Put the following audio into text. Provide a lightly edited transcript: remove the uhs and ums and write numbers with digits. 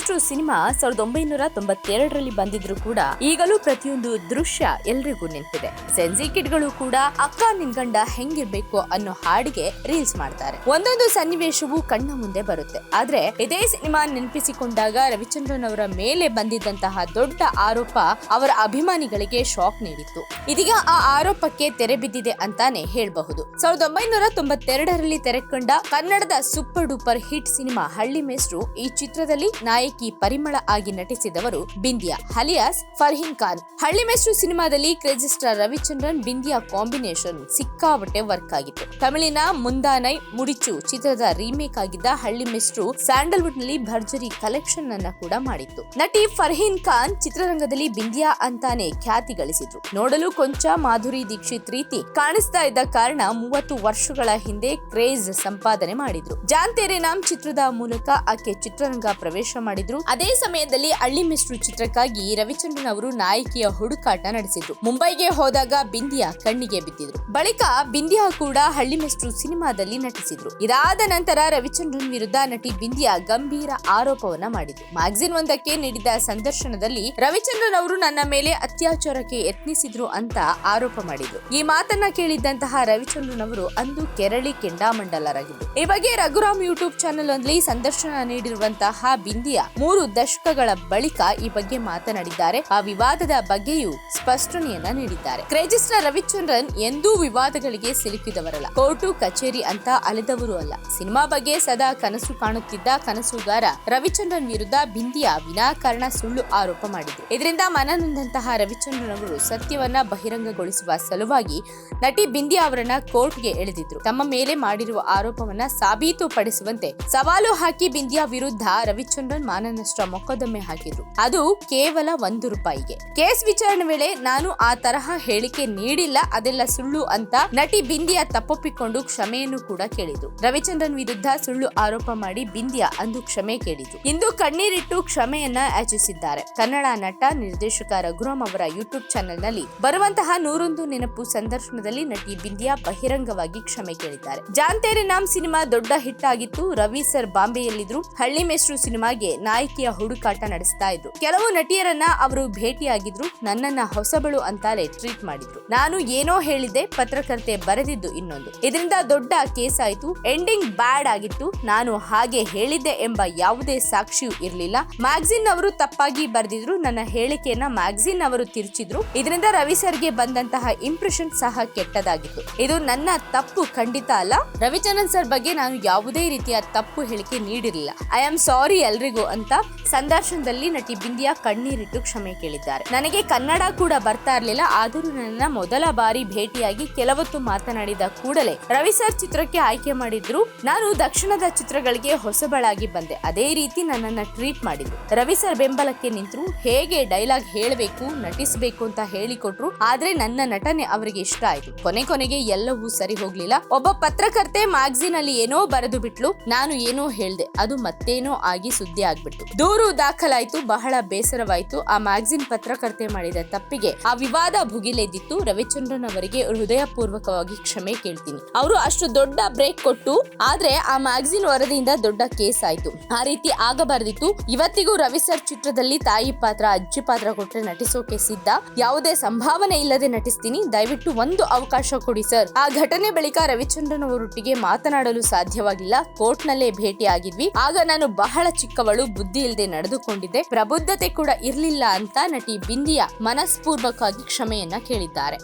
ಮೇಷ್ಟ್ರು ಸಿನಿಮಾ 1992ರಲ್ಲಿ ಬಂದಿದ್ರು ಕೂಡ ಈಗಲೂ ಪ್ರತಿಯೊಂದು ದೃಶ್ಯ ಎಲ್ರಿಗೂ ನೆನಪಿದೆ. ಸೆನ್ಸಿ ಕಿಡ್ಗಳು ಕೂಡ ಅಕ್ಕ ನಿನ್ ಗಂಡ ಹೆಂಗಿರ್ಬೇಕು ಅನ್ನೋ ಹಾಡಿಗೆ ರೀಲ್ಸ್ ಮಾಡ್ತಾರೆ. ಒಂದೊಂದು ಸನ್ನಿವೇಶವೂ ಕಣ್ಣ ಮುಂದೆ ಬರುತ್ತೆ. ಆದ್ರೆ ಇದೇ ಸಿನಿಮಾ ನೆನಪಿಸಿಕೊಂಡಾಗ ರವಿಚಂದ್ರನ್ ಅವರ ಮೇಲೆ ಬಂದಿದ್ದಂತಹ ದೊಡ್ಡ ಆರೋಪ ಅವರ ಅಭಿಮಾನಿಗಳಿಗೆ ಶಾಕ್ ನೀಡಿತ್ತು. ಇದೀಗ ಆ ಆರೋಪಕ್ಕೆ ತೆರೆ ಬಿದ್ದಿದೆ ಅಂತಾನೆ ಹೇಳಬಹುದು. 1992ರಲ್ಲಿ ತೆರೆಕೊಂಡ ಕನ್ನಡದ ಸೂಪರ್ ಡೂಪರ್ ಹಿಟ್ ಸಿನಿಮಾ ಹಳ್ಳಿ ಮೇಷ್ಟ್ರು. ಈ ಚಿತ್ರದಲ್ಲಿ ನಾಯಕಿ ಪರಿಮಳ ಆಗಿ ನಟಿಸಿದವರು ಬಿಂದಿಯಾ ಅಲಿಯಾಸ್ ಫರ್ಹೀನ್ ಖಾನ್. ಹಳ್ಳಿ ಮೇಷ್ಟ್ರು ಸಿನಿಮಾದಲ್ಲಿ crazy star Ravichandran Bindiya combination ಸಿಕ್ಕಾಪಟ್ಟೆ ವರ್ಕ್ ಆಗಿತ್ತು. ತಮಿಳಿನ ಮುಂದಾನೈ ಮುಡಿಚು ಚಿತ್ರದ ರೀಮೇಕ್ ಆಗಿದ್ದ ಹಳ್ಳಿ ಮೇಷ್ಟ್ರು ಸ್ಯಾಂಡಲ್ವುಡ್ ನಲ್ಲಿ ಭರ್ಜರಿ ಕಲೆಕ್ಷನ್ ಅನ್ನ ಕೂಡ ಮಾಡಿತ್ತು. ನಟಿ ಫರ್ಹೀನ್ ಖಾನ್ ಚಿತ್ರರಂಗದಲ್ಲಿ ಬಿಂದಿಯಾ ಅಂತಾನೆ ಖ್ಯಾತಿ ಗಳಿಸಿದ್ರು. ನೋಡಲು ಕೊಂಚ ಮಾಧುರಿ ದೀಕ್ಷಿತ್ ರೀತಿ ಕಾಣಿಸ್ತಾ ಇದ್ದ ಕಾರಣ 30 ವರ್ಷಗಳ ಹಿಂದೆ ಕ್ರೇಜ್ ಸಂಪಾದನೆ ಮಾಡಿದ್ರು. ಜಾನ್ ತೇರೆ ನಾಮ್ ಚಿತ್ರದ ಮೂಲಕ ಆಕೆ ಚಿತ್ರರಂಗ ಪ್ರವೇಶ ಮಾಡಿದ್ರು. ಅದೇ ಸಮಯದಲ್ಲಿ ಹಳ್ಳಿ ಮೇಷ್ಟ್ರು ಚಿತ್ರಕ್ಕಾಗಿ ರವಿಚಂದ್ರನ್ ಅವರು ನಾಯಕಿಯ ಹುಡುಕಾಟ ನಡೆಸಿದ್ರು. ಮುಂಬೈಗೆ ಹೋದಾಗ ಬಿಂದಿಯಾ ಕಣ್ಣಿಗೆ ಬಿದ್ದಿದ್ರು. ಬಳಿಕ ಬಿಂದಿಯಾ ಕೂಡ ಹಳ್ಳಿ ಮೇಷ್ಟ್ರು ಸಿನಿಮಾದಲ್ಲಿ ನಟಿಸಿದ್ರು. ಇದಾದ ನಂತರ ರವಿಚಂದ್ರನ್ ವಿರುದ್ಧ ನಟಿ ಬಿಂದಿಯಾ ಗಂಭೀರ ಆರೋಪವನ್ನ ಮಾಡಿದ್ರು. ಮ್ಯಾಗಝಿನ್ ಒಂದಕ್ಕೆ ನೀಡಿದ ಸಂದರ್ಶನದಲ್ಲಿ ರವಿಚಂದ್ರನ್ ಅವರು ನನ್ನ ಮೇಲೆ ಅತ್ಯಾಚಾರಕ್ಕೆ ಯತ್ನಿಸಿದ್ರು ಅಂತ ಆರೋಪ ಮಾಡಿದ್ರು. ಈ ಮಾತನ್ನ ಕೇಳಿದ್ದಂತಹ ರವಿಚಂದ್ರನ್ ಅವರು ಅಂದು ಕೆರಳಿ ಕೆಂಡಾಮಂಡಲರಾಗಿದ್ರು. ಈ ಬಗ್ಗೆ ರಘುರಾಮ್ ಯೂಟ್ಯೂಬ್ ಚಾನೆಲ್ ಅಲ್ಲಿ ಸಂದರ್ಶನ ನೀಡಿರುವಂತಹ ಬಿಂದಿಯಾ 3 ದಶಕಗಳ ಬಳಿಕ ಈ ಬಗ್ಗೆ ಮಾತನಾಡಿದ್ದಾರೆ. ಆ ವಿವಾದದ ಬಗ್ಗೆಯೂ ಸ್ಪಷ್ಟನೆಯನ್ನ ನೀಡಿದ್ದಾರೆ. ಕ್ರೇಜಿ ಸ್ಟಾರ್ ರವಿಚಂದ್ರನ್ ಎಂದೂ ವಿವಾದಗಳಿಗೆ ಸಿಲುಕಿದವರಲ್ಲ. ಕೋರ್ಟು ಕಚೇರಿ ಅಂತ ಅಲೆದವರು ಅಲ್ಲ. ಸಿನಿಮಾ ಬಗ್ಗೆ ಸದಾ ಕನಸು ಕಾಣುತ್ತಿದ್ದ ಕನಸುಗಾರ ರವಿಚಂದ್ರನ್ ವಿರುದ್ಧ ಬಿಂದಿಯಾ ವಿನಾಕಾರಣ ಸುಳ್ಳು ಆರೋಪ ಮಾಡಿದ್ರು. ಇದರಿಂದ ಮನನೊಂದಂತಹ ರವಿಚಂದ್ರನ್ ಅವರು ಸತ್ಯವನ್ನ ಬಹಿರಂಗಗೊಳಿಸುವ ಸಲುವಾಗಿ ನಟಿ ಬಿಂದಿಯಾ ಅವರನ್ನ ಕೋರ್ಟ್ಗೆ ಎಳೆದಿದ್ರು. ತಮ್ಮ ಮೇಲೆ ಮಾಡಿರುವ ಆರೋಪವನ್ನ ಸಾಬೀತುಪಡಿಸುವಂತೆ ಸವಾಲು ಹಾಕಿ ಬಿಂದಿಯಾ ವಿರುದ್ಧ ರವಿಚಂದ್ರನ್ ಮಾನನಷ್ಟ ಮೊಕದ್ದಮೆ ಹಾಕಿದ್ರು. ಅದು ಕೇವಲ ₹1. ಕೇಸ್ ವಿಚಾರಣೆ ವೇಳೆ ನಾನು ಆ ತರಹ ಹೇಳಿಕೆ ನೀಡಿಲ್ಲ, ಅದೆಲ್ಲ ಸುಳ್ಳು ಅಂತ ನಟಿ ಬಿಂದಿಯಾ ತಪ್ಪೊಪ್ಪಿಕೊಂಡು ಕ್ಷಮೆಯನ್ನು ಕೂಡ ಕೇಳಿದ್ರು. ರವಿಚಂದ್ರನ್ ವಿರುದ್ಧ ಸುಳ್ಳು ಆರೋಪ ಮಾಡಿ ಬಿಂದಿಯಾ ಅಂದು ಕ್ಷಮೆ ಕೇಳಿದ್ರು. ಇಂದು ಕಣ್ಣೀರಿಟ್ಟು ಕ್ಷಮೆಯನ್ನ ಯಾಚಿಸಿದ್ದಾರೆ. ಕನ್ನಡ ನಟ ನಿರ್ದೇಶಕ ರಘುರಾಮ್ ಅವರ ಯೂಟ್ಯೂಬ್ ಚಾನೆಲ್ ನಲ್ಲಿ ಬರುವಂತಹ 101 ನೆನಪು ಸಂದರ್ಶನದಲ್ಲಿ ನಟಿ ಬಿಂದಿಯಾ ಬಹಿರಂಗವಾಗಿ ಕ್ಷಮೆ ಕೇಳಿದ್ದಾರೆ. ಜಾನ್ ತೇರೆ ನಾಮ್ ಸಿನಿಮಾ ದೊಡ್ಡ ಹಿಟ್ ಆಗಿತ್ತು. ರವಿ ಸರ್ ಬಾಂಬೆಯಲ್ಲಿದ್ರು. ಹಳ್ಳಿ ಮೇಷ್ಟ್ರು ಸಿನಿಮಾಗೆ ನಾಯಕಿಯ ಹುಡುಕಾಟ ನಡೆಸ್ತಾ ಇದ್ರು. ಕೆಲವು ನಟಿಯರನ್ನ ಅವರು ಭೇಟಿಯಾಗಿದ್ರು. ನನ್ನನ್ನ ಹೊಸಬಳು ಅಂತಾಲೆ ಟ್ರೀಟ್ ಮಾಡಿದ್ರು. ನಾನು ಏನೋ ಹೇಳಿದ್ದೆ, ಪತ್ರಕರ್ತೆ ಬರೆದಿದ್ದು ಇನ್ನೊಂದು. ಇದರಿಂದ ದೊಡ್ಡ ಕೇಸ್ ಆಯ್ತು. ಎಂಡಿಂಗ್ ಬ್ಯಾಡ್ ಆಗಿತ್ತು. ನಾನು ಹಾಗೆ ಹೇಳಿದ್ದೆ ಎಂಬ ಯಾವುದೇ ಸಾಕ್ಷಿಯೂ ಇರಲಿಲ್ಲ. ಮ್ಯಾಗಝಿನ್ ಅವರು ತಪ್ಪಾಗಿ ಬರೆದಿದ್ರು. ನನ್ನ ಹೇಳಿಕೆಯನ್ನ ಮ್ಯಾಗಝಿನ್ ಅವರು ತಿರುಚಿದ್ರು. ಇದರಿಂದ ರವಿ ಸರ್ಗೆ ಬಂದಂತಹ ಇಂಪ್ರೆಷನ್ ಸಹ ಕೆಟ್ಟದಾಗಿತ್ತು. ಇದು ನನ್ನ ತಪ್ಪು ಖಂಡಿತ ಅಲ್ಲ. ರವಿಚಂದ್ರನ್ ಸರ್ ಬಗ್ಗೆ ನಾನು ಯಾವುದೇ ರೀತಿಯ ತಪ್ಪು ಹೇಳಿಕೆ ನೀಡಿರಲಿಲ್ಲ. ಐ ಆಮ್ ಸಾರಿ ಎಲ್ರಿಗೂ ಅಂತ ಸಂದರ್ಶನದಲ್ಲಿ ನಟಿ ಬಿಂದಿಯಾ ಕಣ್ಣೀರಿಟ್ಟು ಕ್ಷಮೆ ಕೇಳಿದ್ದಾರೆ. ನನಗೆ ಕನ್ನಡ ಕೂಡ ಬರ್ತಾ ಇರಲಿಲ್ಲ. ಆದರೂ ನನ್ನ ಮೊದಲ ಬಾರಿ ಭೇಟಿಯಾಗಿ ಕೆಲವತ್ತು ಮಾತನಾಡಿದ ಕೂಡಲೇ ರವಿ ಸರ್ ಚಿತ್ರಕ್ಕೆ ಆಯ್ಕೆ ಮಾಡಿದ್ರು. ನಾನು ದಕ್ಷಿಣದ ಚಿತ್ರಗಳಿಗೆ ಹೊಸಬಳಾಗಿ ಬಂದೆ. ಅದೇ ರೀತಿ ನನ್ನನ್ನ ಟ್ರೀಟ್ ಮಾಡಿದ್ರು. ರವಿ ಸರ್ ಬೆಂಬಲಕ್ಕೆ ನಿಂತರು. ಹೇಗೆ ಡೈಲಾಗ್ ಹೇಳಬೇಕು, ನಟಿಸಬೇಕು ಅಂತ ಹೇಳಿಕೊಟ್ರು. ಆದ್ರೆ ನನ್ನ ನಟನೆ ಅವರಿಗೆ ಇಷ್ಟ ಆಯ್ತು. ಕೊನೆಗೆ ಎಲ್ಲವೂ ಸರಿ ಹೋಗ್ಲಿಲ್ಲ. ಒಬ್ಬ ಪತ್ರಕರ್ತೆ ಮ್ಯಾಗಝಿನ್ ಅಲ್ಲಿ ಏನೋ ಬರೆದು ಬಿಟ್ಲು. ನಾನು ಏನೋ ಹೇಳ್ದೆ, ಅದು ಮತ್ತೇನೋ ಆಗಿ ಸುದ್ದಿ ಆಗ್ಬಿಟ್ಟು ದೂರು ದಾಖಲಾಯ್ತು. ಬಹಳ ಬೇಸರವಾಯ್ತು. ಆ ಮ್ಯಾಗಝಿನ್ ಪತ್ರಕರ್ತೆ ಮಾಡಿದ ತಪ್ಪಿಗೆ ಆ ವಿವಾದ ಭುಗಿಲೆದ್ದಿತ್ತು. ರವಿಚಂದ್ರನ್ ಅವರಿಗೆ ಹೃದಯಪೂರ್ವಕವಾಗಿ ಕ್ಷಮೆ ಕೇಳ್ತೀನಿ. ಅವರು ಅಷ್ಟು ದೊಡ್ಡ ಬ್ರೇಕ್ ಕೊಟ್ಟು, ಆದ್ರೆ ಆ ಮ್ಯಾಗಝಿನ್ ವರದಿಯಿಂದ ದೊಡ್ಡ ಕೇಸ್ ಆಯ್ತು. ಆ ರೀತಿ ಆಗಬಾರ್ದಿತ್ತು. ಇವತ್ತಿಗೂ ರವಿ ಸರ್ ಚಿತ್ರದಲ್ಲಿ ತಾಯಿ ಪಾತ್ರ, ಅಜ್ಜಿ ಪಾತ್ರ ಕೊಟ್ರೆ ನಟಿಸೋಕೆ ಸಿದ್ಧ. ಯಾವುದೇ ಸಂಭಾವನೆ ಇಲ್ಲದೆ ನಟಿಸ್ತೀನಿ. ದಯವಿಟ್ಟು ಒಂದು ಅವಕಾಶ ಕೊಡಿ ಸರ್. ಆ ಘಟನೆ ಬಳಿಕ ರವಿಚಂದ್ರನ್ ಅವರೊಟ್ಟಿಗೆ ಮಾತನಾಡಲು ಸಾಧ್ಯವಾಗಿಲ್ಲ. ಕೋರ್ಟ್ ನಲ್ಲೇ ಭೇಟಿ ಆಗಿದ್ವಿ. ಆಗ ನಾನು ಬಹಳ ಚಿಕ್ಕವಳು, ಬುದ್ಧಿ ಇಲ್ಲದೆ ನಡೆದುಕೊಂಡಿದ್ದೆ, ಪ್ರಬುದ್ಧತೆ ಕೂಡ ಇರ್ಲಿಲ್ಲ ಅಂತ ನಟಿ ಬಿಂದಿಯಾ ಮನಸ್ಪೂರ್ವಕವಾಗಿ ಕ್ಷಮೆಯನ್ನ ಕೇಳಿದ್ದಾರೆ.